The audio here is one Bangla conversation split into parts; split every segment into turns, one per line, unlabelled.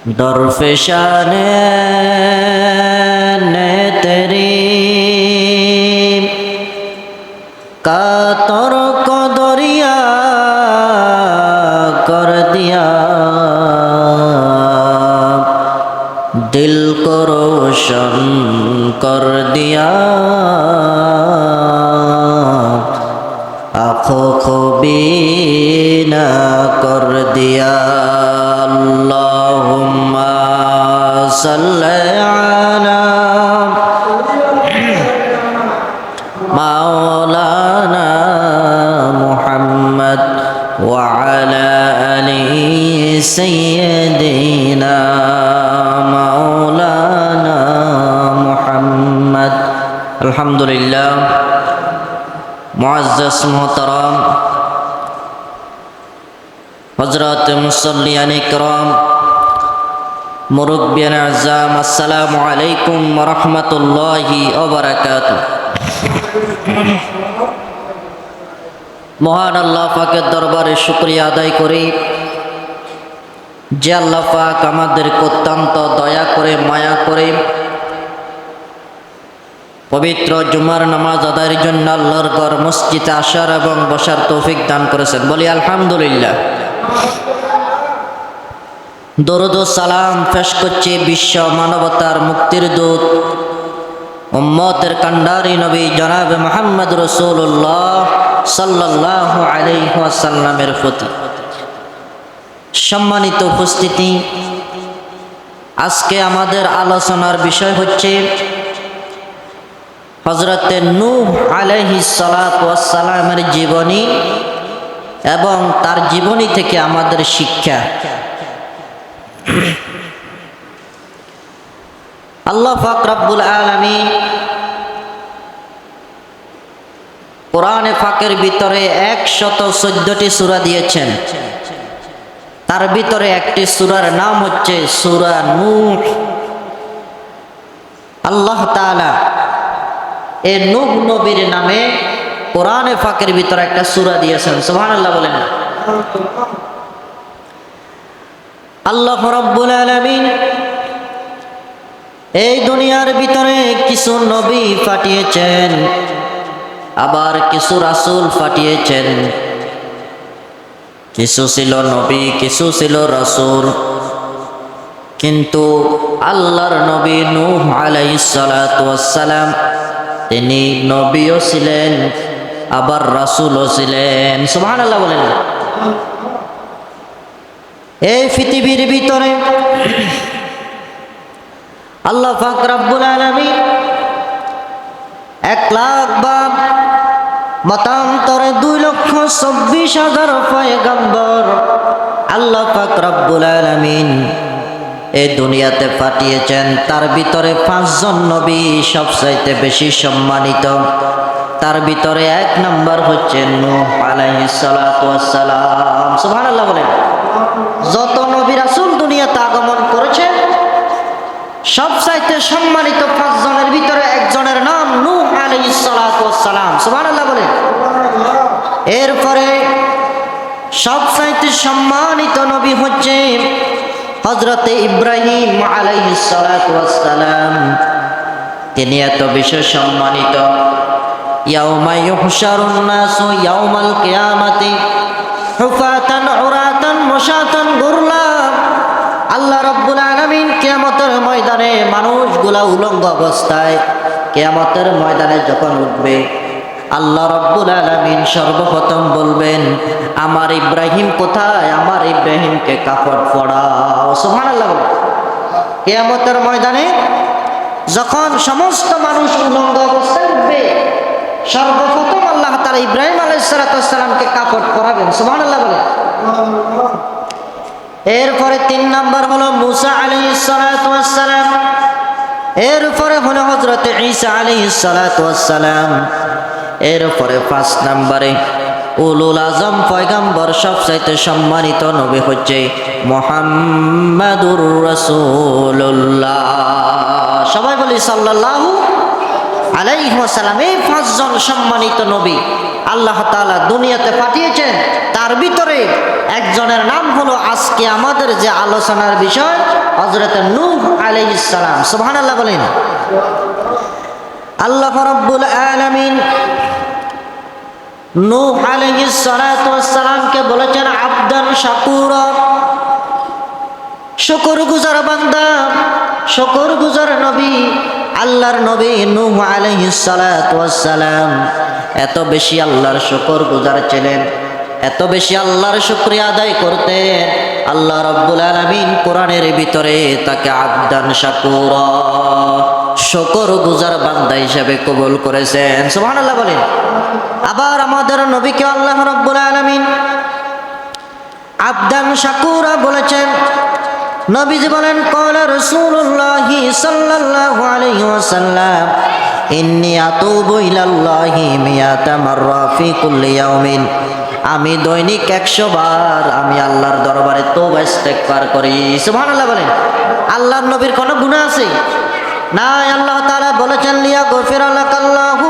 दरफशाने ने तेरी कातर को दरिया कर दिया, दिल को रोशन कर दिया, आँखों को बीना कर दिया। अल्लाहुम्मा सल्ली अला मौलाना मुहम्मद व अला आलि सय्यिदिना मौलाना मुहम्मद। अल्हम्दुलिल्लाह। मुअज़्ज़ज़ मोहतरम हज़रत मुसल्लियान इकराम, मुरब्बियान अज़्ज़ाम, अस्सलामु अलैकुम व रहमतुल्लाहि व बाराकातुहू। মহান আল্লাহ পাকের দরবারে শুকরিয়া আদায় করি যে আল্লাহ পাক আমাদেরকে অত্যন্ত দয়া করে মায়া করে পবিত্র জুমার নামাজ আদায়ের জন্য আল্লাহর ঘর মসজিদে আসার এবং বসার তৌফিক দান করেছেন। বলি আলহামদুলিল্লাহ। দরুদ ও সালাম পেশ করছি বিশ্ব মানবতার মুক্তির দূত উম্মতের কান্ডারি নবী জনাবে মুহাম্মদ রাসূলুল্লাহ সাল্লাল্লাহু আলাইহি ওয়াসাল্লামের প্রতি। সম্মানিত উপস্থিতি, আজকে আমাদের আলোচনার বিষয় হচ্ছে হযরতে নূহ আলাইহিস সালাতু ওয়াস সালামের জীবনী এবং তার জীবনী থেকে আমাদের শিক্ষা। আল্লাহ পাক রব্বুল আলামিন কোরআনে পাকের ভিতরে 114টি সূরা দিয়েছেন। তার ভিতরে একটি সূরার নাম হচ্ছে সূরা নূহ। আল্লাহ তাআলা এই নূহ নবীর নামে কোরআনে পাকের ভিতরে একটা সূরা দিয়েছেন। সুবহানাল্লাহ বলেন না। আল্লাহ রাব্বুল আলামিন এই দুনিয়ার ভিতরে কিছু নবী পাঠিয়েছেন, আবার কিছু রাসূল পাঠিয়েছেন। কিছু ছিল নবী, কিছু ছিল রাসূল, কিন্তু আল্লাহর নবী নূহ আলাইহিস সালাতু ওয়াস সালাম তিনি নবীও ছিলেন আবার রাসূলও ছিলেন। সুবহানাল্লাহ বলেন। এই পৃথিবীর ভিতরে আল্লাহ পাক রব্বুল আলামিন 1 লাখ বা মতান্তরে 2,24,000 পয়গম্বর আল্লাহ পাক রব্বুল আলামিন এই দুনিয়াতে পাঠিয়েছেন। তার ভিতরে 5 জন নবী সবচাইতে বেশি সম্মানিত। তার ভিতরে 1 নাম্বার হচ্ছে নূহ আলাইহিস সালাতু ওয়াস সালাম। সুবহানাল্লাহ বলেন। যত নবী রাসূল দুনিয়াতে আগমন করেছেন সবচাইতে সম্মানিত 5 জনের ভিতরে একজনের নাম নূহ আলাইহিস সালাতু ওয়াস সালাম। সুবহানাল্লাহ বলেন। এরপরে সবচাইতে সম্মানিত নবী হচ্ছে হযরতে ইব্রাহিম আলাইহিস সালাতু ওয়াস সালাম। তিনি এত বেশি সম্মানিত। ইয়াউমা ইউহশারুন নাসু ইয়াউমাল কিয়ামাতি হুফাতান উরাতান মুশাতান গুরলা। আল্লাহ রাব্বুল আলামিন কিয়ামতের ময়দানে মানুষগুলা উলঙ্গ অবস্থায় কিয়ামতের ময়দানে যখন উঠবে, আল্লাহ রাব্বুল আলামিন সর্বপ্রথম বলবেন, আমার ইব্রাহিম কোথায়? আমার ইব্রাহিমকে কাফন পরাও। সুবহানাল্লাহ। কিয়ামতের ময়দানে যখন সমস্ত মানুষ উলঙ্গ অবস্থায় উঠবে, সর্বপ্রথম আল্লাহ তাআলা ইব্রাহিম আলাইহিস সালাতু ওয়াস সালামকে কাফন পরাবেন। সুবহানাল্লাহ বলে। এরপরে 3 নাম্বার হলো মূসা আলাইহিস সালাতু ওয়াস সালাম। এরপরে হলো হযরতে ঈসা আলাইহিস সালাতু ওয়াস সালাম। এরপরে 5 নম্বরে উলুল আজম পয়গম্বর সবচাইতে সম্মানিত নবী হচ্ছে মুহাম্মাদুর রাসূলুল্লাহ। সবাই বলি সাল্লাল্লাহু আলাইহি ওয়াসাল্লাম, এই 5 জন সম্মানিত নবী আল্লাহ তাআলা দুনিয়াতে পাঠিয়েছেন। তার ভিতরে একজনের নাম হলো আজকে আমাদের যে আলোচনার বিষয়, হযরত নূহ আলাইহিস সালাম। সুবহানাল্লাহ বলেন। আল্লাহ রাব্বুল আলামিন নূহ আলাইহিস সালাতু ওয়াস সালামকে বলেছেন আবদান শাকুরা, শুকরগুজার বান্দা, শুকরগুজার নবী। আল্লাহর নবী নূহ আলাইহিস সালাতু ওয়াস সালাম এত বেশি আল্লাহর শুকরগুজার ছিলেন, এত বেশি আল্লাহর শুকরিয়া আদায় করতেন, আল্লাহ রাব্বুল আলামিন কোরআনের ভিতরে তাকে আবদান শাকুরা, শুকরগুজার বান্দা হিসেবে কবুল করেছেন। সুবহানাল্লাহ বলেন। আবার আমাদের নবীকে আল্লাহ রাব্বুল আলামিন আবদান শাকুরা বলেছেন। নবীজি বলেন ক্বালা রাসূলুল্লাহি সাল্লাল্লাহু আলাইহি ওয়াসাল্লাম ইন্নী আতুবু ইলাল্লাহি মিয়াতা মাররা ফি কুল্লি ইয়াউমিন, আমি দৈনিক 100 বার আমি আল্লাহর দরবারে তওবা ইস্তেগফার করি। সুবহানাল্লাহ বলেন। আল্লাহর নবীর কোনো গুনাহ আছে না? আল্লাহ তাআলা বলেছেন লিয়াগফিরা লাকাল্লাহু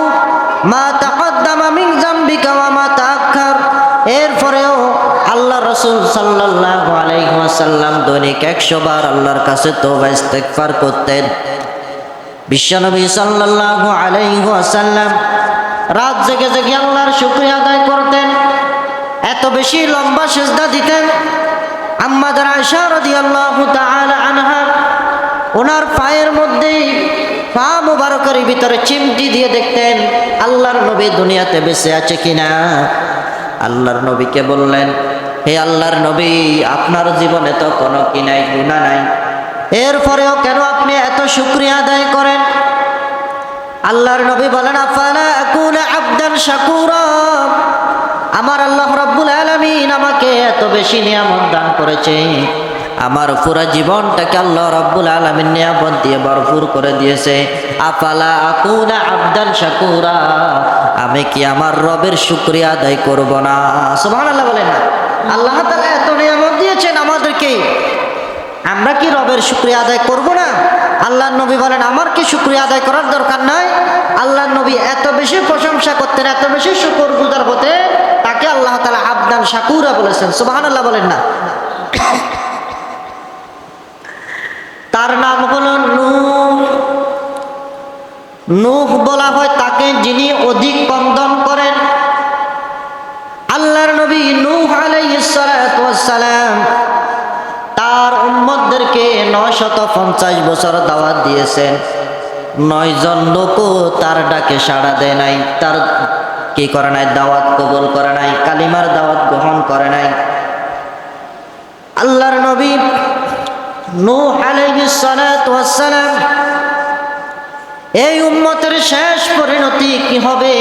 মা তাকদ্দামা মিন যামবিকা ওয়া মা তাআখার। এরপরেও আল্লাহ রাসূল সাল্লাল্লাহু আলাইহি ওয়াসাল্লাম দৈনিক 100 বার আল্লাহর কাছে তওবা ইস্তেগফার করতেন। বিশ্বনবী সাল্লাল্লাহু আলাইহি ওয়াসাল্লাম রাত জেগে জেগে আল্লাহর শুকরিয়া আদায় করতেন, এত বেশি লম্বা সিজদা দিতেন। আম্মা আয়েশা রাদিয়াল্লাহু তাআলা আনহা ওনার পায়ের মধ্যে পা মুবারকের ভিতরে চিমটি দিয়ে দেখতেন আল্লাহর নবী দুনিয়াতে বেঁচে আছে কিনা। আল্লাহর নবীকে বললেন, হে আল্লাহর নবী, আপনার জীবনে তো কোনো কি নাই, গুনাহ নাই, এরপরেও কেন আপনি এত শুকরিয়া আদায় করেন? আল্লাহর নবী বলেন আফালা আকুনা আবদান শাকুরা, আমার আল্লাহ রাব্বুল আলামিন আমাকে এত বেশি নিয়ামত দান করেছে, আমার পুরো জীবনটাকে আল্লাহ রাব্বুল আলামিন নিয়ামত দিয়ে ভরপুর করে দিয়েছে। আফালা আকুনা আবদান শাকুরা, আমি কি আমার রবের শুকরিয়া আদায় করব না? সুবহানাল্লাহ বলেন না। আল্লাহ তাআলা এত নিয়ামত দিয়েছেন আমাদেরকে, আমরা কি রবের শুকরিয়া আদায় করব না? আল্লাহর নবী বলেন আমার কি শুকরিয়া আদায় করার দরকার নাই? আল্লাহর নবী এত বেশি প্রশংসা করতেন, এত বেশি শুকরগুজার হতেন, তাকে আল্লাহ তাআলা আবদান শাকুরা বলেছেন। সুবহানাল্লাহ বলেন না। তার নাম হলো নূহ। নূহ বলা হয় তাকে যিনি অধিক ক্রন্দন করেন। আল্লাহর নবী নূহ আলাইহিস সালাতু ওয়াস সালাম তার উম্মতদেরকে 950 বছর দাওয়াত দিয়েছেন। 9 জন লোকও তার ডাকে সাড়া দেয় নাই, তার কি করে নাই, দাওয়াত কবুল করে নাই, কালিমার দাওয়াত গ্রহণ করে নাই। আল্লাহর নবী নূহ আলাইহিস সালাতু ওয়াস সালাম এই উম্মতের শেষ পরিণতি কি হবে,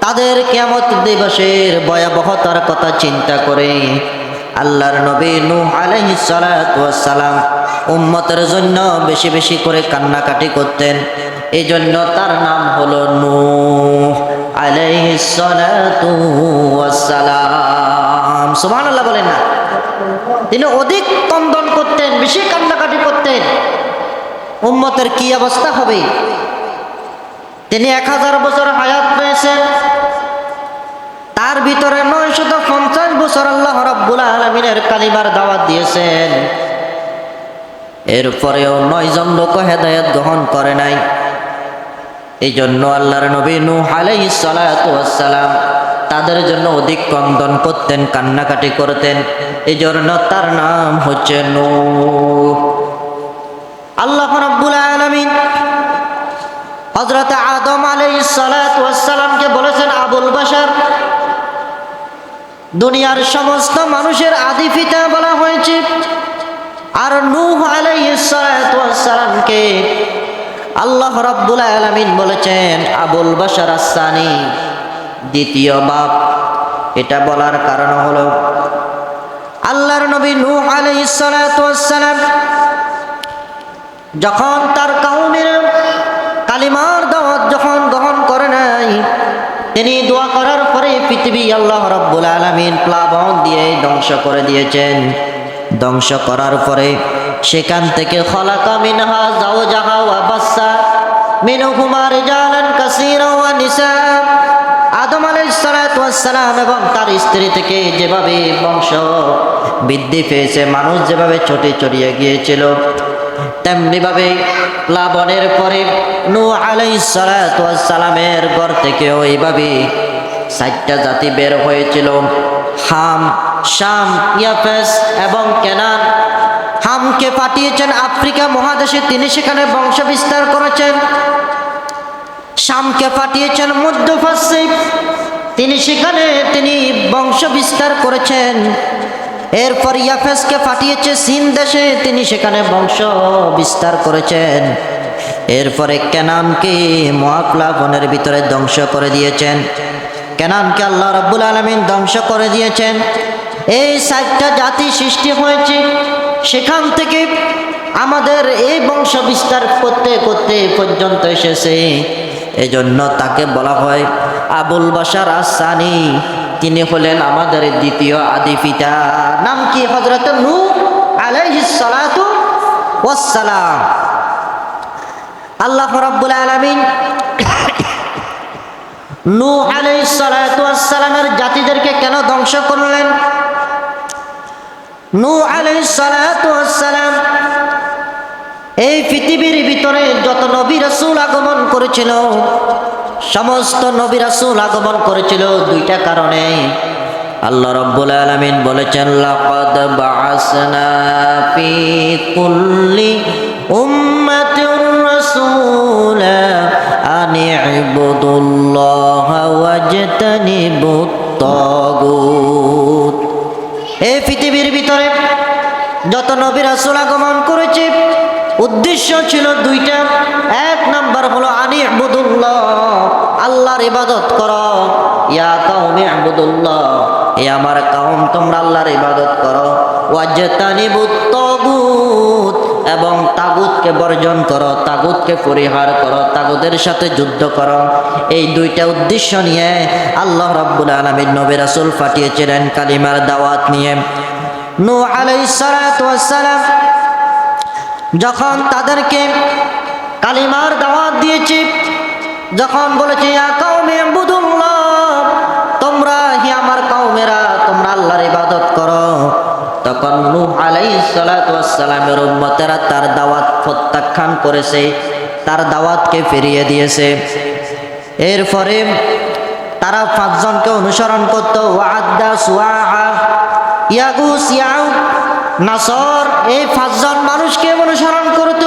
তাদের কিয়ামত দিবসের ভয়াবহতার কথা চিন্তা করে আল্লাহর নবী নূহ আলাইহিস সালাতু ওয়াস সালাম উম্মতের জন্য বেশি বেশি করে কান্নাকাটি করতেন। এই জন্য তার নাম হলো নূহ আলাইহিস সালাতু ওয়াস সালাম। সুবহানাল্লাহ বলেন না। তিনি অধিক ক্রন্দন করতেন, বেশি কান্নাকাটি করতেন। উম্মতের কি অবস্থা হবে? তিনি 1000 বছর হায়াত পেয়েছেন, তার ভিতরে 950 বছর আল্লাহ রাব্বুল আলামিনের কালিমার দাওয়াত দিয়েছেন। এরপরেও 9 জন লোক হেদায়েত গ্রহণ করে নাই। এই জন্য আল্লাহর নবী নূহ আলাইহিস সালাতু ওয়াস সালাম তাদের জন্য অধিক ক্রন্দন করতেন, কান্নাকাটি করতেন। এই জন্য তার নাম হচ্ছে নূহ। আল্লাহ রাব্বুল আলামিন হযরত আদম আলাইহিস সালাতু ওয়াস সালামকে বলেছেন আবুল বাশার। দুনিয়ার সমস্ত মানুষের আদি পিতা বলা হয়েছে। আর নূহ আলাইহিস সালাতু ওয়াস সালামকে আল্লাহ রাব্বুল আলামিন বলেছেন আবুল বাশার আস-সানি, দ্বিতীয় বাপ। এটা বলার কারণ হলো আল্লাহর নবী নূহ আলাইহিস সালাতু ওয়াস সালাম যখন তার কওমের কালিমার দাওয়াত যখন গ্রহণ করে নাই, তিনি দোয়া করার পরে পৃথিবী আল্লাহ রাব্বুল আলামিন প্লাবন দিয়ে ধ্বংস করে দিয়েছেন। ধ্বংস করার পরে সেখান থেকে খলাকা মিনহা যাওজাহা ওয়া বাসসা মিনহুমা রিজালান কাসীরা ওয়া নিসা। আদম আলাইহিস সালাতু ওয়াস সালাম এবং তার স্ত্রী থেকে যেভাবে বংশ বৃদ্ধি পেয়েছে, মানুষ যেভাবে ছড়িয়ে গিয়েছিল, তেমনি ভাবে প্লাবনের পরে নূহ আলাইহিস সালাতু ওয়াস সালামের ঘর থেকেও এইভাবে 4টা জাতি বের হয়েছিল, হাম, শাম, ইয়াফেস এবং কেনান। হামকে পাঠিয়েছেন আফ্রিকা মহাদেশে, তিনি সেখানে বংশ বিস্তার করেছেন। শামকে পাঠিয়েছেন মধ্যপ্রাচ্যে, তিনি বংশ বিস্তার করেছেন। এরপর ইয়াফেসকে পাঠিয়েছে চীন দেশে, তিনি সেখানে বংশ বিস্তার করেছেন। এরপরে কেনানকে মহাপ্লাবনের ভিতরে ধ্বংস করে দিয়েছেন। কেনানকে আল্লাহ রাব্বুল আলামিন ধ্বংস করে দিয়েছেন। এই 4টা জাতি সৃষ্টি হয়েছে, সেখান থেকে আমাদের এই বংশ বিস্তার করতে করতে পর্যন্ত এসেছে। এজন্য তাকে বলা হয় আবুল বাশার আস-সানি। তিনি হলেন আমাদের দ্বিতীয় আদি পিতা। নাম কি? হযরত নূহ আলাইহিস সালাতু ওয়াস সালাম। আল্লাহ রাব্বুল আলামিন নূহ আলাইহিস সালাতু ওয়াস সালামের জাতিদেরকে কেন ধ্বংস করলেন? নূহ আলাইহিস সালাতু ওয়াস সালাম এই পৃথিবীর ভিতরে যত নবী রাসূল আগমন করেছিল, সমস্ত নবী রাসূল আগমন করেছিল 2টা কারণে। আল্লাহ রাব্বুল আলামিন বলেছেন, লাকাদ বাআসনা ফি কুল্লি উম্মাতির রাসূলা আন ইবুদুল্লাহা ওয়াজতানিবুত তাগুত। এই পৃথিবীর ভিতরে যত নবী রাসূল আগমন করেছে, উদ্দেশ্য ছিল 2টা। 1 নাম্বার হলো আনি ইবুদুল্লাহ, আল্লাহর ইবাদত করো। ইয়া কাওমি ইবুদুল্লাহ, হে আমার কওম তোমরা আল্লাহর ইবাদত করো। ওয়াজতানিবুত তাগুত, এবং তাগুতকে বর্জন করো, তাগুতকে পরিহার করো, তাগুতের সাথে যুদ্ধ করো। এই 2টা উদ্দেশ্য নিয়ে আল্লাহ রাব্বুল আলামিন নবী রাসূল পাঠিয়েছিলেন কালিমার দাওয়াত নিয়ে। নূহ আলাইহিস সালাতু ওয়াস সালাম যখন তাদেরকে কালিমার দাওয়াত দিয়েছে, যখন বলেছে ইয়া কাওমি ইবুদুল্লাহ, তোমরা হে আমার কওমেরা তোমরা আল্লাহর ইবাদত করো, তখন নূহ আলাইহিস সালাতু ওয়াস সালামের উম্মতেরা তার দাওয়াত প্রত্যাখ্যান করেছে, তার দাওয়াতকে ফিরিয়ে দিয়েছে। এরপরে তারা 5 জনকে অনুসরণ করত, ওয়াদ্দা, সুআআ, ইয়াগুস, ইয়াউক, নাসর। এই 5 জন মানুষকে অনুসরণ করত।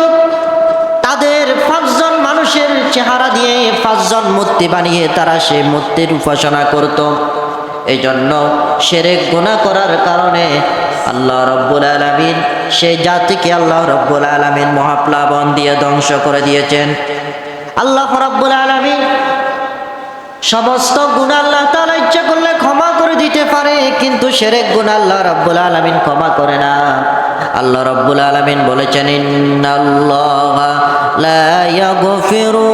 তাদের 5 জন মানুষের চেহারা দিয়ে 5 জন মূর্তি বানিয়ে তারা সেই মূর্তির উপাসনা করত। এই জন্য শিরক গুনাহ করার কারণে আল্লাহ রাব্বুল আলামিন সেই জাতিকে আল্লাহ রাব্বুল আলামিন মহাপ্লাবন দিয়ে ধ্বংস করে দিয়েছেন। আল্লাহ রাব্বুল আলামিন সমস্ত গুনাহ আল্লাহ তাআলা ইচ্ছা করলে ক্ষমা করে দিতে পারে, কিন্তু শিরক গুনাহ আল্লাহ রাব্বুল আলামিন ক্ষমা করে না। আল্লাহ রাব্বুল আলামিন বলেছেন, ইন্নাল্লাহা লা ইয়াগফিরু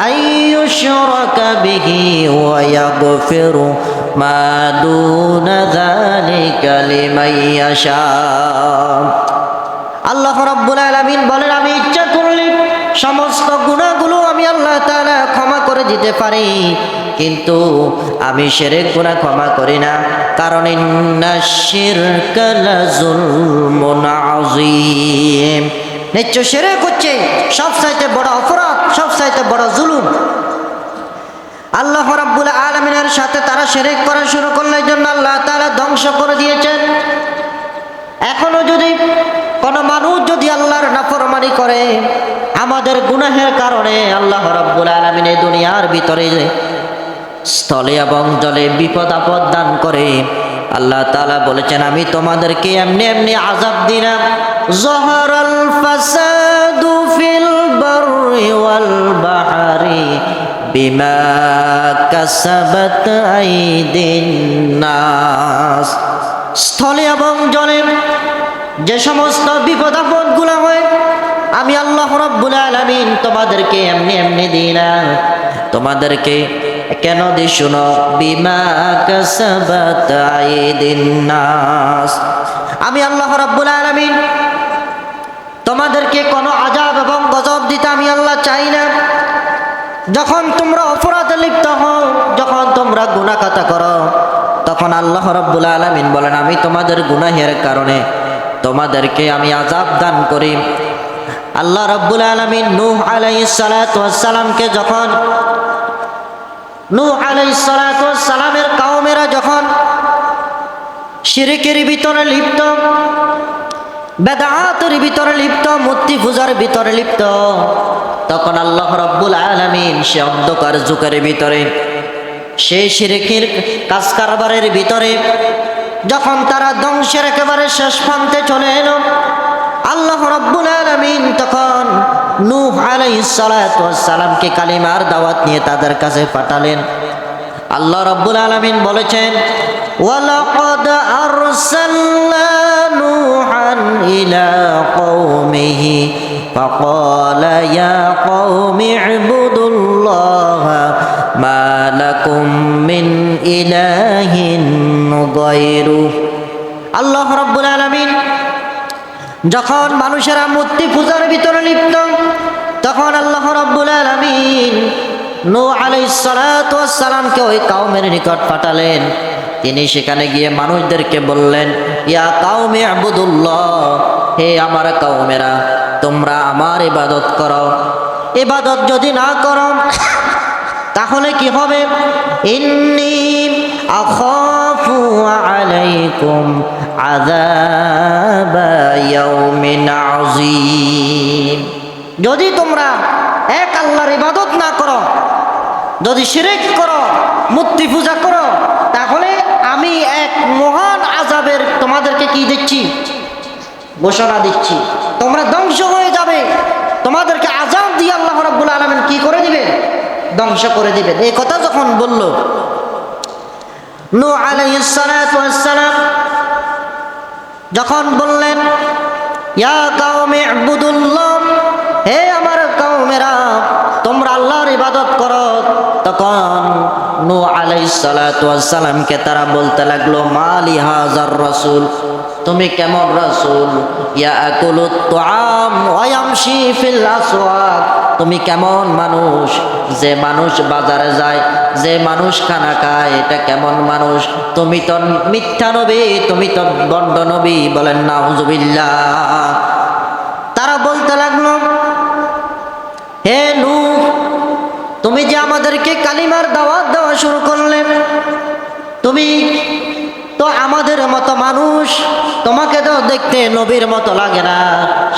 আইয়ুশরাকা বিহি ওয়া ইয়াগফিরু মা দুনা যালিকা লিমান ইয়াশা। আল্লাহ রাব্বুল আলামিন বলেন, আমি ইচ্ছা করলে সমস্ত গুনাহগুলো আমি আল্লাহ তাআলা ক্ষমা করে দিতে পারি, কিন্তু আমি শিরক গুনাহ ক্ষমা করি না। কারণ ইন্নাশ শিরকা লাযুলমুন আযীম, নিশ্চয় শিরক হচ্ছে সবচাইতে বড় অপরাধ, সবচাইতে বড় জুলুম। আল্লাহ রাব্বুল আলামিনের সাথে তারা শিরক করা শুরু করলে জন্য আল্লাহ তাআলা ধ্বংস করে দিয়েছেন। এখনো যদি কোন মানুষ যদি আল্লাহর নাফরমানি করে, আমাদের গুনাহের কারণে আল্লাহ রাব্বুল আলামিন এই দুনিয়ার ভিতরে স্থলে এবং জলে বিপদ আপদ দান করে। আল্লাহ তাআলা বলেছেন, আমি তোমাদেরকে এমনি এমনি আযাব দিলাম। যাহারাল ফাসাদু ফিল বাররি ওয়াল বাহরি বিমা কাসাবাত আইদিন নাস। স্থলে এবং জলে যে সমস্ত বিপদ আপদ গুলা হয়, আমি আল্লাহ রাব্বুল আলামিন তোমাদেরকে এমনি এমনি দিই না। তোমাদেরকে কেন দি শুনো, বিমা কাসাবাত আইদিন নাস। আমি আল্লাহ রাব্বুল আলামিন তোমাদেরকে কোনো আযাব এবং গজব দিতে আমি আল্লাহ চাই না। যখন তোমরা অপরাধে লিপ্ত হও, যখন তোমরা গুনাহগাতা করো, তখন আল্লাহ রাব্বুল আলামিন বলেন আমি তোমাদের গুনাহের কারণে তোমাদেরকে আমি আযাব দান করি। আল্লাহ রাব্বুল আলামিন নূহ আলাইহিস সালাতু ওয়াস সালামকে যখন নূহ আলাইহিস সালাতু ওয়াস সালামের কওমেরা যখন শিরকের ভিতরে লিপ্ত, বেদাতের ভিতরে লিপ্ত, মূর্তি পূজার ভিতরে লিপ্ত, তখন আল্লাহ রাব্বুল আলামিন সে অন্ধকার যুগের ভিতরে, সেই শিরকের কাজ কারবারের ভিতরে যখন তারা ধ্বংসের একেবারে শেষ প্রান্তে চলে এলো, আল্লাহ রাব্বুল আলামিন তখন নূহ আলাইহিস সালাতু ওয়াস সালামকে কালিমার দাওয়াত নিয়ে তাদের কাছে পাঠালেন। আল্লাহ রাব্বুল আলামিন বলেছেন ওয়ালাকাদ আরসালনা নূহান ইলা কওমিহি ফাকালা ইয়া কওমি ইবুদুল্লাহা মা লাকুম মিন ইলাহিন গায়রু। আল্লাহ রাব্বুল আলামিন যখন মানুষেরা মূর্তি পূজার ভিতরে লিপ্ত, তখন আল্লাহ রাব্বুল আলামিন নূহ আলাইহিস সালাতু ওয়াস সালামকে ওই কওমের নিকট পাঠালেন। তিনি সেখানে গিয়ে মানুষদেরকে বললেন ইয়া কওমি ইবুদুল্লাহ, হে আমার কওমেরা তোমরা আমার ইবাদত করো। ইবাদত যদি না করো তাহলে কি হবে? ইন্নী আখাফু আলাইকুম আযাবা ইয়াউমিন আযীম। যদি তোমরা এক আল্লাহর ইবাদত না করো, যদি শিরক করো, মূর্তি পূজা করো, তাহলে আমি এক মহান আযাবের তোমাদেরকে কি দিচ্ছি? ঘোষণা দিচ্ছি। তোমরা ধ্বংস হয়ে যাবে। তোমাদেরকে আযাব দিয়ে আল্লাহ রাব্বুল আলামিন কি করে দিবেন? ধ্বংস করে দিবেন। এই কথা যখন বলল নূহ আলাইহিস সালাতু ওয়াস সালাম, যখন বললেন ইয়া কওমি ইবুদুল্লাহ, হে আমার কওমেরা তোমরা আল্লাহর ইবাদত করো, তখন নূহ আলাইহিস সালাতু ওয়াস সালামকে তারা বলতে লাগলো মালি হাযার রাসূল, তুমি কেমন রাসূল? ইয়াকুলুত তুআম ওয়া ইয়ামশি ফিল আসওয়াক, তুমি কেমন মানুষ যে মানুষ বাজারে যায়, যে মানুষ খানা খায়, এটা কেমন মানুষ? তুমি তো মিথ্যা নবী, তুমি তো বন্ড নবী। বলেন নাউযুবিল্লাহ। তারা বলতে লাগলো হে নূহ, তুমি যে আমাদেরকে কালিমার দাওয়াত দেওয়া শুরু করলে, তুমি তো আমাদের মতো মানুষ, তোমাকে তো দেখতে নবীর মতো লাগে না,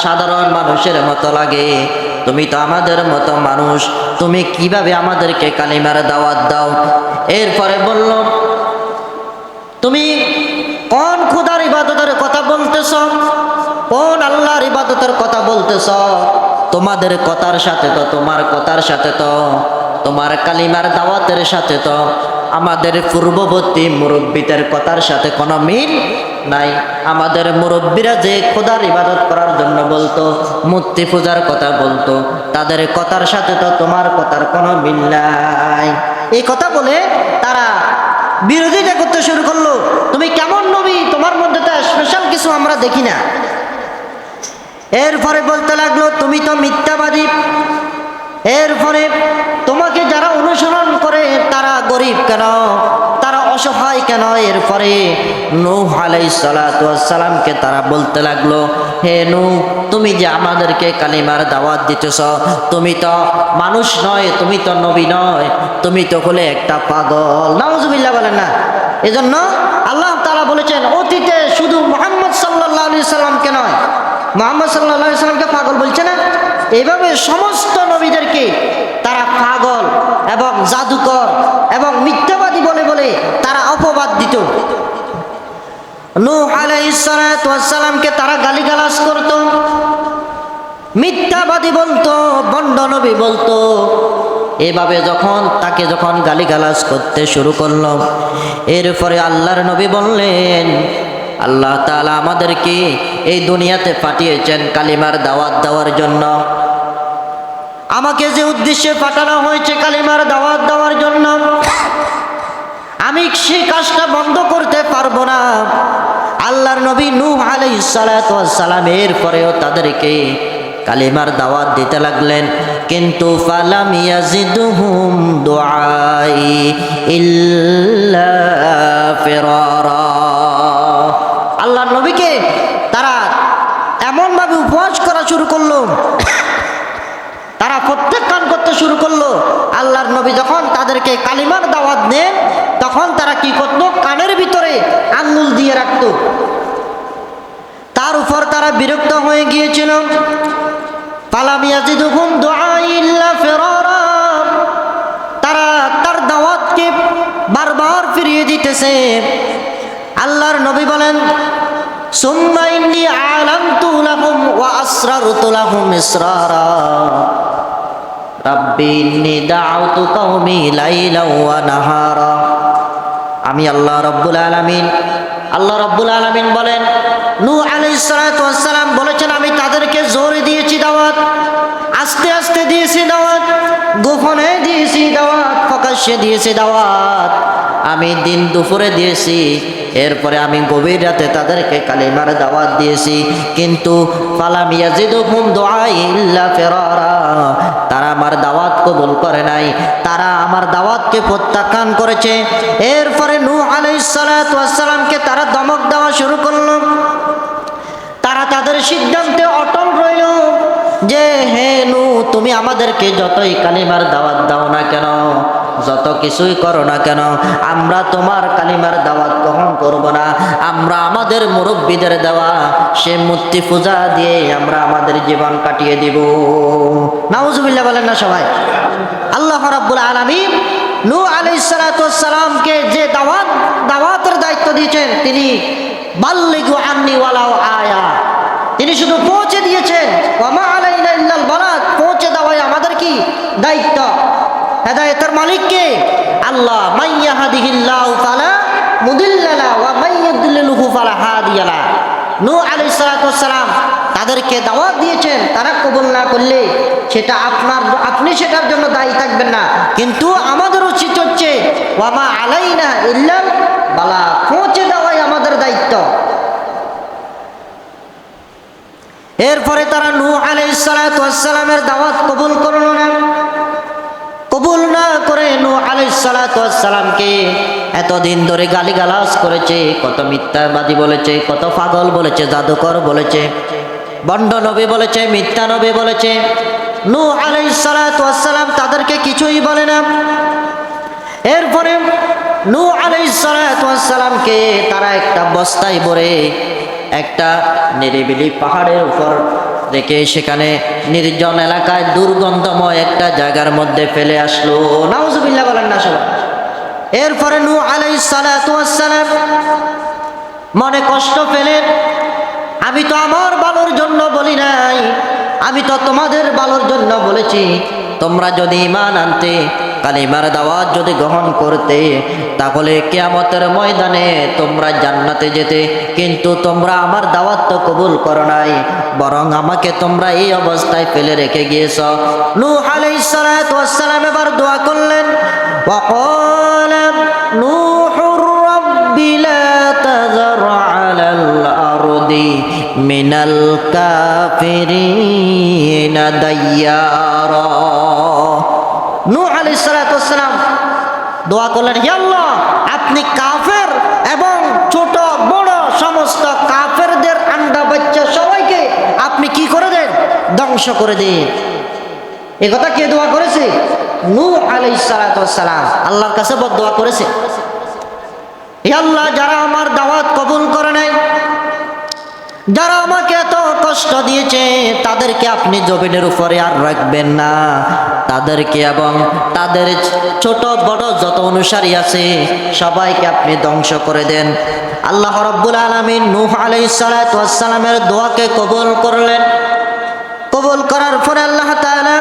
সাধারণ মানুষের মতো লাগে। তুমি তো আমাদের মতো মানুষ, তুমি কিভাবে আমাদেরকে কালিমার দাওয়াত দাও? এরপরে বলল তুমি কোন খোদার ইবাদতের কথা বলতেছ? কোন আল্লাহর ইবাদতের কথা বলতেছ? তোমাদের কথার সাথে তো, তোমার কথার সাথে তো, তোমার কালিমার দাওয়াতের সাথে তো আমাদের পূর্ববর্তী মুরব্বীদের কথার সাথে কোনো মিল নাই। আমাদের মুরব্বীরা যে খোদার ইবাদত করার জন্য বলতো, মূর্তি পূজার কথা বলতো, তাদের কথার সাথে তো তোমার কথার কোনো মিল নাই। এই কথা বলে তারা বিরোধিতা করতে শুরু করলো। তুমি কেমন নবী? তোমার মধ্যে তো স্পেশাল কিছু আমরা দেখি না। এরপরে বলতে লাগলো তুমি তো মিথ্যাবাদী। এরপরে তোমাকে যারা অনুসরণ করে তারা গরিব কেন, তারা অসহায় কেন? এরপরে নূহ আলাইহিস সালাতু ওয়াস সালামকে তারা বলতে লাগলো হে নূহ, তুমি যে আমাদেরকে কালিমার দাওয়াত দিতেছ, তুমি তো মানুষ নয়, তুমি তো নবী নয়, তুমি তো হলে একটা পাগল। নাউযুবিল্লাহ বলেন না। এজন্য আল্লাহ তাআলা বলেছেন অতীতে শুধু মুহাম্মদ সাল্লাল্লাহু আলাইহি সাল্লামকে নয়, মুহাম্মদ সাল্লাল্লাহু আলাইহি সাল্লামকে পাগল বলছে না, এইভাবে সমস্ত নবীদেরকে তারা পাগল এবং জাদুকর এবং মিথ্যাবাদী বলে বলে তারা অপবাদ দিত। নূহ আলাইহিস সালাতু ওয়াস সালামকে তারা গালিগালাজ করত, মিথ্যাবাদী বলতো, ভণ্ড নবী বলতো। এভাবে তাকে যখন গালিগালাজ করতে শুরু করলো, এরপরে আল্লাহর নবী বললেন আল্লাহ তাআলা আমাদেরকে এই দুনিয়াতে পাঠিয়েছেন কালিমার দাওয়াত দেওয়ার জন্য। আমাকে যে উদ্দেশ্যে পাঠানো হয়েছে কালিমার দাওয়াত দেওয়ার জন্য, আমি সেই কাজটা বন্ধ করতে পারবো না। আল্লাহর নবী নূহ আলাইহিস সালাতু ওয়াস সালাম এরপরেও তাদেরকে কালিমার দাওয়াত দিতে লাগলেন। কিন্তু ফালাম ইয়াজিদুহুম দুআই ইল্লা ফিরারা। আল্লাহর নবীকে তারা এমনভাবে উপহাস করা শুরু করলো, তারা প্রত্যাখ্যান করতে শুরু করলো। আল্লাহর নবী যখন তাদেরকে কালিমার দাওয়াত দেন তখন তারা কি করত? কানের ভিতরে আঙ্গুল দিয়ে রাখত। তার উপর তারা বিরক্ত হয়ে গিয়েছিল। ফালাম ইয়াজিদুহুম দুআই ইল্লা ফিরারা। তারা তার দাওয়াতকে বারবার ফিরিয়ে দিতেছে। আল্লাহর নবী বলেন, সুম্মা ইন্নী আ'লানতু লাহুম ওয়া আসরারতু লাহুম ইসরারা রাব্বি ইন্নী দা'আউতু কওমি লাইলান ওয়া নাহারা। আমি আল্লাহ রাব্বুল আলামিন বলেন, নূহ আলাইহিস সালাতু ওয়াস সালাম বলেছেন, আমি তাদেরকে জোরে দিয়েছি দাওয়াত, আস্তে আস্তে দিয়েছি দাওয়াত, গোপনে দিয়েছি দাওয়াত, প্রকাশ্যে দিয়েছি দাওয়াত, আমি দিন দুপুরে দিয়েছি, এরপরে আমি গভীর রাতে তাদেরকে কালিমার দাওয়াত দিয়েছি। কিন্তু ফালাম ইয়াজিদুহুম দুআই ইল্লা ফিরারা। তারা আমার দাওয়াত কবুল করে নাই, তারা আমার দাওয়াতকে প্রত্যাখ্যান করেছে। এরপরে নূহ আলাইহিস সালাতু ওয়াস সালামকে তারা ধমক দেওয়া শুরু করলো। তারা তাদের সিদ্ধান্তে অটল রইল যে হে নূহ, তুমি আমাদেরকে যতই কালিমার দাওয়াত দাও না কেন, যত কিছুই করো না কেন, আমরা তোমার কালিমার দাওয়াত গ্রহণ করব না। আমরা আমাদের মুরব্বীদের দেওয়া সে মূর্তি পূজা দিয়ে আমরা আমাদের জীবন কাটিয়ে দিব। নাউজুবিল্লাহ বলেন না সবাই। আল্লাহ রাব্বুল আলামিন নূহ আলাইহিস সালাতু ওয়াস সালামকে যে দাওয়াতের দায়িত্ব দিয়েছেন, তিনি বাল্লিগু আন্নি ওয়ালাউ আয়া, তিনি শুধু পৌঁছে দিয়েছেন। ওয়া মা আলাইনা ইল্লাল বালাগ, পৌঁছে দেওয়াই আমাদের কি দায়িত্ব। হেদায়েতের মালিক কে? আল্লাহ। মাইয়াহদিহিল্লাহু ফালা মুদিল্লা লাহু ওয়া মাইয়ুদ্লিলহু ফালা হাদিয়া লাহু। নূহ আলাইহিস সালাতু ওয়াস সালাম তাদেরকে দাওয়াত দিয়েছেন, তারা কবুল না করলে সেটা আপনি সেটার জন্য দায়ী থাকবেন না, কিন্তু আমাদের উচিত হচ্ছে ওয়া মা আলাইনা ইল্লাল বালাগ, পৌঁছে দেওয়াই আমাদের দায়িত্ব। এরপরে তারা নূহ আলাইহিস সালাতু ওয়াস সালামের দাওয়াত কবুল করল না। কবুল না করে নূহ আলাইহিস সালাতু ওয়াস সালামকে এতদিন ধরে গালিগালাজ করেছে, কত মিথ্যাবাদী বলেছে, কত পাগল বলেছে, জাদুকর বলেছে, বন্ড নবী বলেছে, মিথ্যা নবী বলেছে। নূহ আলাইহিস সালাতু ওয়াস সালাম তাদেরকে কিছুই বলে না। এরপরে নূহ আলাইহিস সালাতু ওয়াস সালামকে তারা একটা বস্তায় ভরে একটা নিরিবিলি পাহাড়ের উপর রেখে সেখানে নির্জন এলাকায় দুর্গন্ধময় একটা জায়গার মধ্যে ফেলে আসলো। নাউজুবিল্লাহ বলেন না সবাই। এরপরে নূহ আলাইহিস সালাতু ওয়াস সালাম মনে কষ্ট পেলেন, আমি তো আমার ভালোর জন্য বলি নাই, আমি তো তোমাদের ভালোর জন্য বলেছি। তোমরা যদি ঈমান আনতে, কালিমার দাওয়াত যদি গ্রহণ করতে, তাহলে কিয়ামতের ময়দানে তোমরা জান্নাতে যেতে, কিন্তু তোমরা আমার দাওয়াত তো কবুল করো নাই, বরং আমাকে তোমরা এই অবস্থায় ফেলে রেখে গিয়েছ। নূহ আলাইহিস সালাতু ওয়াস সালাম এবার দোয়া করলেন, ওয়া ক্বালা নূহুর রাব্বি লা তাযার আলাল আরদি মিনাল কাফিরিনা দাইয়ারা। নূহ আলাইহিস সালাতু ওয়াস সালাম দোয়া করলেন, হে আল্লাহ, আপনি কাফের এবং ছোট বড় সমস্ত কাফেরদের আন্ডা বাচ্চা সবাইকে আপনি কি করে দেন? ধ্বংস করে দিন। এই কথা কে দোয়া করেছে? নূহ আলাইহিস সালাতু ওয়াস সালাম আল্লাহর কাছে বদদোয়া করেছে, হে আল্লাহ, যারা আমার দাওয়াত কবুল করে নাই, যারা আমাকে এত কষ্ট দিয়েছে, তাদেরকে আপনি জমিনের উপরে আর রাখবেন না, তাদেরকে এবং তাদের ছোট বড় যত অনুসারী আছে সবাইকে আপনি ধ্বংস করে দেন। আল্লাহ রাব্বুল আলামিন নূহ আলাইহিস সালাতু ওয়াস সালামের দোয়াকে কবুল করলেন। কবুল করার পরে আল্লাহ তাআলা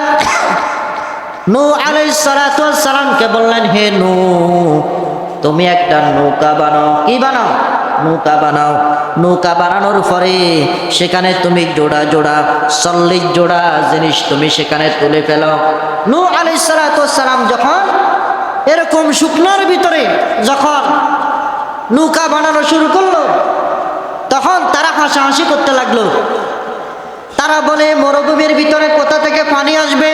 নূহ আলাইহিস সালাতু ওয়াস সালামকে বললেন, হে নূহ, তুমি একটা নৌকা বানাও। কি বানাও? নৌকা বানাও। নৌকা বানানোর পরে সেখানে তুমি জোড়া জোড়া 40 জোড়া জিনিস তুমি সেখানে তুলে ফেলো। নূহ আলাইহিস সালাতু ওয়াস সালাম যখন এরকম শুকনার ভিতরে যখন নৌকা বানানো শুরু করলো, তখন তারা হাসাহাসি করতে লাগলো। তারা বলে মরুভূমির ভিতরে কোথা থেকে পানি আসবে?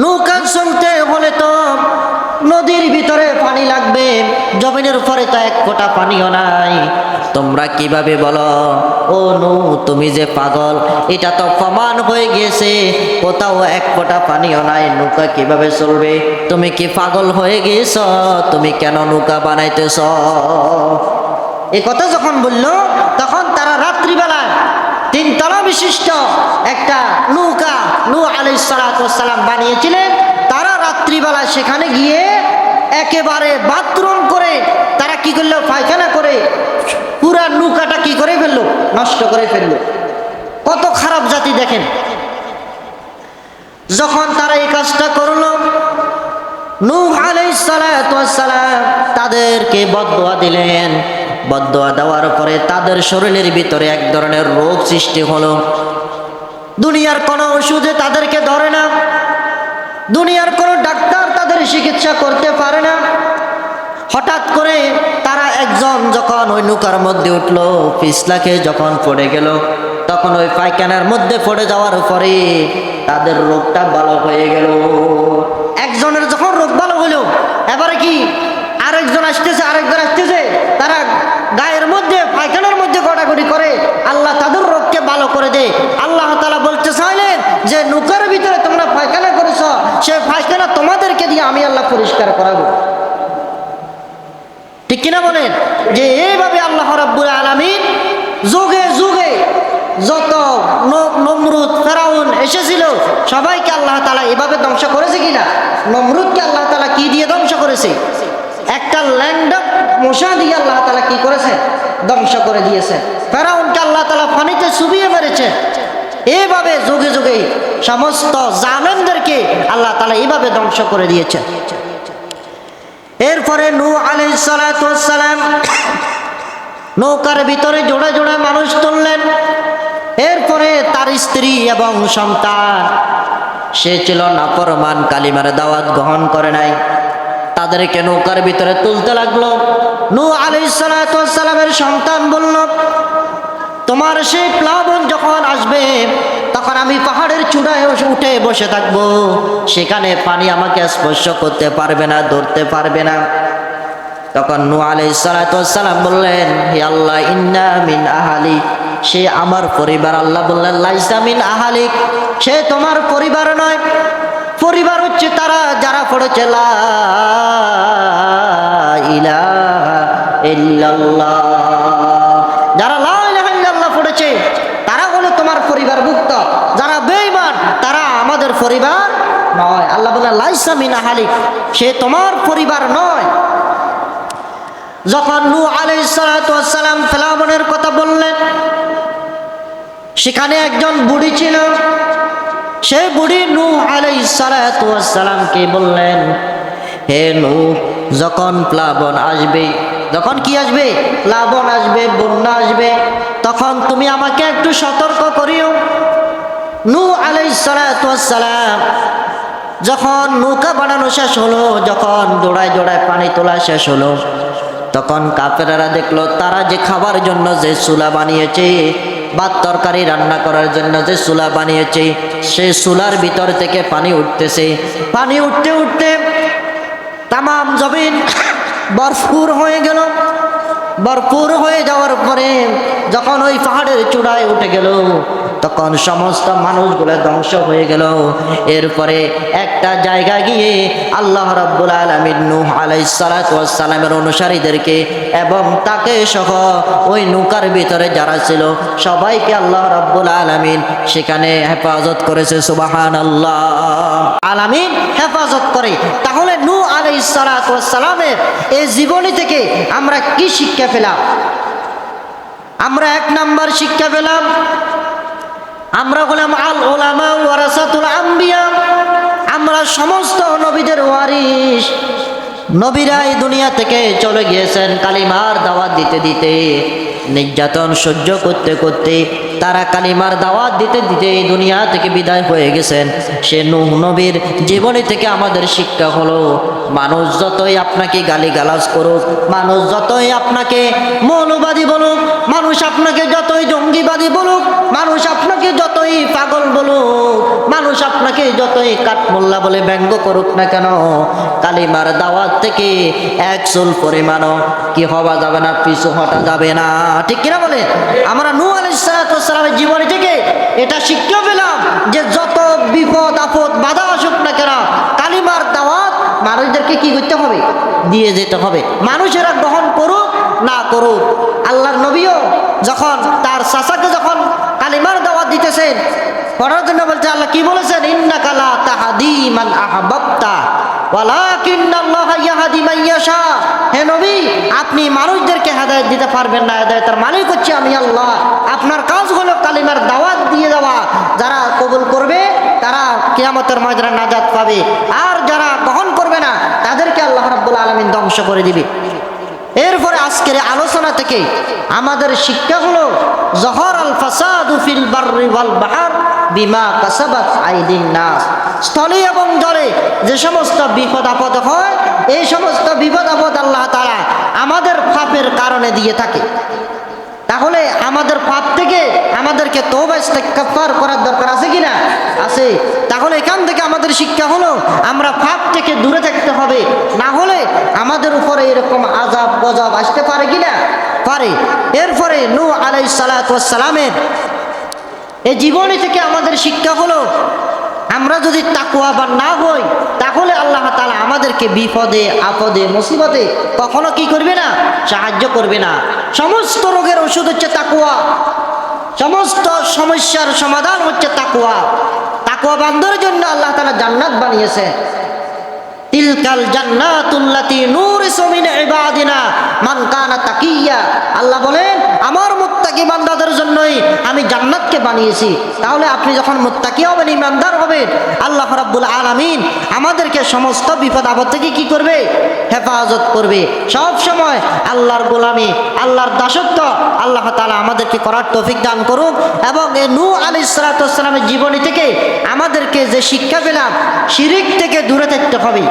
নৌকা চলতে হলে তো নদীর ভিতরে পানি লাগবে, জমিনের উপরে তো এক ফোঁটা পানিও নাই। তোমরা কিভাবে বলো? ও নূহ, তুমি যে পাগল, এটা তো প্রমাণ হয়ে গিয়েছে, কোথাও এক ফোঁটা পানিও নাই, নৌকা কিভাবে চলবে? তুমি কি পাগল হয়ে গিয়েছ? তুমি কেন নৌকা বানাইতেছ? এ কথা যখন বলল, তখন তারা রাত্রিবেলায় 3 তলা বিশিষ্ট একটা নৌকা নূহ আলাইহিস সালাতু ওয়াস সালাম বানিয়েছিলেন। তারা রাত্রিবেলা সেখানে গিয়ে একেবারে বাথরুম করে তারা কি করলো? পায়খানা করে পুরা নৌকাটা কি করে ফেললো? নষ্ট করে ফেললো। কত খারাপ জাতি দেখেন। যখন তারা এই কাজটা করলো, নূহ আলাইহিস সালাতু ওয়াস সালাম তাদেরকে বদদুয়া দিলেন। বদদুয়া দেওয়ার পরে তাদের শরীরের ভিতরে এক ধরনের রোগ সৃষ্টি হলো। দুনিয়ার কোনো ওষুধে তাদেরকে ধরে না, দুনিয়ার কোনো ডাক্তার তাদের চিকিৎসা করতে পারে না। হঠাৎ করে তারা একজন যখন ওই নৌকার মধ্যে উঠলো, পিছলাকে যখন পড়ে গেল, তখন ওই পায়খানার মধ্যে পড়ে যাওয়ার পরে তাদের রোগটা ভালো হয়ে গেল। একজনের যখন রোগ ভালো হলো, এবারে কি আরেকজন আসতেছে, আরেকজন আসতেছে, তারা গায়ের মধ্যে পায়খানার মধ্যে গড়াগড়ি করে, আল্লাহ তাদের রোগকে ভালো করে দেয়। আল্লাহ তাআলা বলতে চাইলেন যে নৌকার ভিতরে তোমরা পায়খানা করেছ, সেই পায়খানা তোমাদেরকে দিয়ে আমি আল্লাহ পরিষ্কার করাবো। ঠিক কিনা বলেন? যে এইভাবে আল্লাহ রাব্বুল আলামিন যুগে যুগে যত নমরুদ ফেরাউন এসেছিল সবাইকে আল্লাহ তাআলা এভাবে ধ্বংস করেছে কিনা? নমরুদকে আল্লাহ তাআলা কি দিয়ে ধ্বংস করেছে? একটা ল্যাংড়া মশা দিয়ে আল্লাহ তাআলা কি করেছে? ধ্বংস করে দিয়েছে। ফেরাউনকে আল্লাহ তাআলা পানিতে চুবিয়ে মেরেছে। এইভাবে যুগে যুগে সমস্ত জালেমদেরকে আল্লাহ তাআলা এইভাবে ধ্বংস করে দিয়েছে। এরপরে নূহ আলাইহিস সালাতু ওয়াস সালাম নৌকার ভিতরে জোড়া জোড়া মানুষ তুললেন। এরপরে তার স্ত্রী এবং সন্তান, সে ছিল নাফরমান, কালিমার দাওয়াত গ্রহণ করে নাই, তাদেরকে নৌকার ভিতরে তুলতে লাগলো। নূহ আলাইহিস সালাতু ওয়াস সালামের সন্তান বলল, তোমার সেই প্লাবন যখন আসবে তখন আমি পাহাড়ের চূড়ায় উঠে বসে থাকবো, সেখানে পানি আমাকে স্পর্শ করতে পারবে না, ধরতে পারবে না। তখন নূহ আলাইহিস সালাতু ওয়াস সালাম বললেন, হে আল্লাহ, ইন্না মিন আহালি, সে আমার পরিবার। আল্লাহ বললেন, লাইসা মিন আহালিক, সে তোমার পরিবার নয়। পরিবার হচ্ছে তারা যারা পড়েছে লা ইলাহা ইল্লাল্লাহ, যারা লা ইলাহা ইল্লাল্লাহ পড়েছে তারা হলো তোমার পরিবারভুক্ত। যারা বেঈমান তারা আমাদের পরিবার নয়। আল্লাহ বলেন, লাইসা মিন আহালিক, সে তোমার পরিবার নয়। যখন নূহ আলাইহিস সালাতু ওয়াস সালাম ফিরআউনের কথা বললেন, সেখানে একজন বুড়ি ছিল। সেই বুড়ি নূহ আলাইহিস সালাতু ওয়াস সালামকে বললেন, হে নূহ, যখন প্লাবন আসবে, যখন কি আসবে? প্লাবন আসবে, বন্যা আসবে, তখন তুমি আমাকে একটু সতর্ক করিও। নূহ আলাইহিস সালাতু ওয়াস সালাম যখন নৌকা বানানো শেষ হলো, যখন জোড়ায় জোড়ায় পানি তোলা শেষ হলো, তখন কাফেরেরা দেখলো তারা যে খাবার জন্য যে চুলা বানিয়েছে, ভাত তরকারি রান্না করার জন্য যে চুলা বানিয়েছে, সেই চুলার ভিতর থেকে পানি উঠতেছে। পানি উঠতে উঠতে তামাম জমিন ভরপুর হয়ে গেল। ভরপুর হয়ে যাওয়ার পরে যখন ওই পাহাড়ের চূড়ায় উঠে গেল, তখন সমস্ত মানুষগুলো ধ্বংস হয়ে গেল। এরপরে একটা জায়গা গিয়ে আল্লাহ রাব্বুল আলামিন নূহ আলাইহিস সালাতু ওয়াস সালামের অনুসারীদেরকে এবং তাকে সহ ওই নৌকার ভিতরে যারা ছিল সবাইকে আল্লাহ রাব্বুল আলামিন সেখানে হেফাজত করেছে। সুবহানাল্লাহ। আলামিন হেফাজত করে। তাহলে নূহ আলাইহিস সালাতু ওয়াস সালামের এই জীবনী থেকে আমরা কি শিক্ষা পেলাম? আমরা 1 নাম্বার শিক্ষা পেলাম, আমরা হলাম আল উলামা ওয়ারাসাতুল আম্বিয়া, আমরা সমস্ত নবীদের ওয়ারিস। নবীরা এই দুনিয়া থেকে চলে গিয়েছেন কালিমার দাওয়াত দিতে দিতে। নির্যাতন সহ্য করতে করতে তারা কালিমার দাওয়াত দিতে দিতে এই দুনিয়া থেকে বিদায় হয়ে গেছেন। সে নূহ নবীর জীবনী থেকে আমাদের শিক্ষা হলো, মানুষ যতই আপনাকে গালিগালাজ করুক, মানুষ যতই আপনাকে মৌলবাদী বলুক, মানুষ আপনাকে যতই জঙ্গিবাদী বলুক, মানুষ আপনাকে যতই পাগল বলুক, মানুষ আপনাকে যতই কাঠমোল্লা বলে ব্যঙ্গ করুক না কেন, কালিমার দাওয়াত থেকে এক চুল পরিমাণও কি হওয়া যাবে না, পিছু হটা যাবে না। ঠিক কিনা বলে? আমরা নূহ আলাইহিস সালামের জীবনী থেকে এটা শিক্ষা পেলাম যে যত বিপদ আপদ বাধা আসুক না কেন, কালিমার দাওয়াত মানুষদেরকে কি করতে হবে? দিয়ে যেতে হবে। মানুষেরা গ্রহণ করুক না করুক। আল্লাহর নবীও যখন তার চাচাকে যখন কালিমার দাওয়াত দিতেছেন, পড়ার জন্য বলছে, আল্লাহ কি বলেছেন? ইন্নাকা লা তাহদি মান আহবাবতা ওয়ালাকিন্নাল্লাহা ইয়াহদি মান ইয়াশা। হে নবী, আপনি মানুষদেরকে হেদায়েত দিতে পারবেন না, হেদায়েতের মালিক হচ্ছে আমি আল্লাহ। আপনার কাজ হলো কালিমার দাওয়াত দিয়ে দেওয়া। যারা কবুল করবে তারা কিয়ামতের ময়দানে নাজাত পাবে, আর যারা গ্রহণ করবে না তাদেরকে আল্লাহ রাব্বুল আলামিন ধ্বংস করে দিবে। এরপরে আজকের আলোচনা থেকে আমাদের শিক্ষা হলো, যহরাল ফাসাদু ফিল বাররি ওয়াল বাহর বিমা কাসাবাত আইদিন নাস। স্থলে এবং জলে যে সমস্ত বিপদ আপদ হয়, এই সমস্ত বিপদ আপদ আল্লাহ তাআলা আমাদের পাপের কারণে দিয়ে থাকে। তাহলে আমাদের পাপ থেকে আমাদেরকে তওবা ইস্তেগফার করার দরকার আছে কিনা? আছে। তাহলে এখান থেকে আমাদের শিক্ষা হলো, আমরা পাপ থেকে দূরে থাকতে হবে, না হলে আমাদের উপরে এরকম আযাব গজব আসতে পারে কিনা? পারে। এরপরে নূহ আলাইহিস সালাতু ওয়াস সালামের এই জীবনী থেকে আমাদের শিক্ষা হলো, আমরা যদি তাকওয়াবান না হই তাহলে আল্লাহ তাআলা আমাদেরকে বিপদে আপদে মুসিবতে কখনো কি করবে না? সাহায্য করবে না। সমস্ত রোগের ওষুধ হচ্ছে তাকওয়া, সমস্ত সমস্যার সমাধান হচ্ছে তাকওয়া। তাকওয়া বান্দার জন্য আল্লাহ তাআলা জান্নাত বানিয়েছে। তিলকাল জান্নাতুল্লাতী নূরিসু মিন ইবাদিনা মান কানা তাকিয়া। আল্লাহ বলেন, আমার মুত্তাকি বান্দাদের জন্যই আমি জান্নাতকে বানিয়েছি। তাহলে আপনি যখন মুত্তাকি হবেন, ঈমানদার হবেন, আল্লাহ রাব্বুল আলামিন আমাদেরকে সমস্ত বিপদ আপদ থেকে কি করবে? হেফাজত করবে। সব সময় আল্লাহর গোলামি, আল্লাহর দাসত্ব আল্লাহ তাআলা আমাদেরকে করার তৌফিক দান করুক। এবং এই নূহ আলাইহিস সালাতু ওয়াস সালামের জীবনী থেকে আমাদেরকে যে শিক্ষা পেলাম, শিরিক থেকে দূরে থাকতে হবে।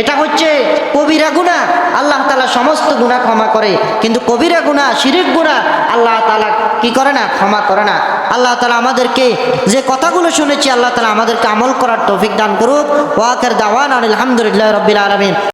এটা হচ্ছে কবিরা গুনাহ। আল্লাহ তাআলা সমস্ত গুনাহ ক্ষমা করে, কিন্তু কবিরা গুনাহ, শিরিক গুনাহ আল্লাহ তাআলা কি করে না? ক্ষমা করে না। আল্লাহ তাআলা আমাদেরকে যে কথাগুলো শুনেছি, আল্লাহ তাআলা আমাদেরকে আমল করার তৌফিক দান করুক। ওয়া আখির দাওয়ানা আলহামদুলিল্লাহি রাব্বিল আলামিন।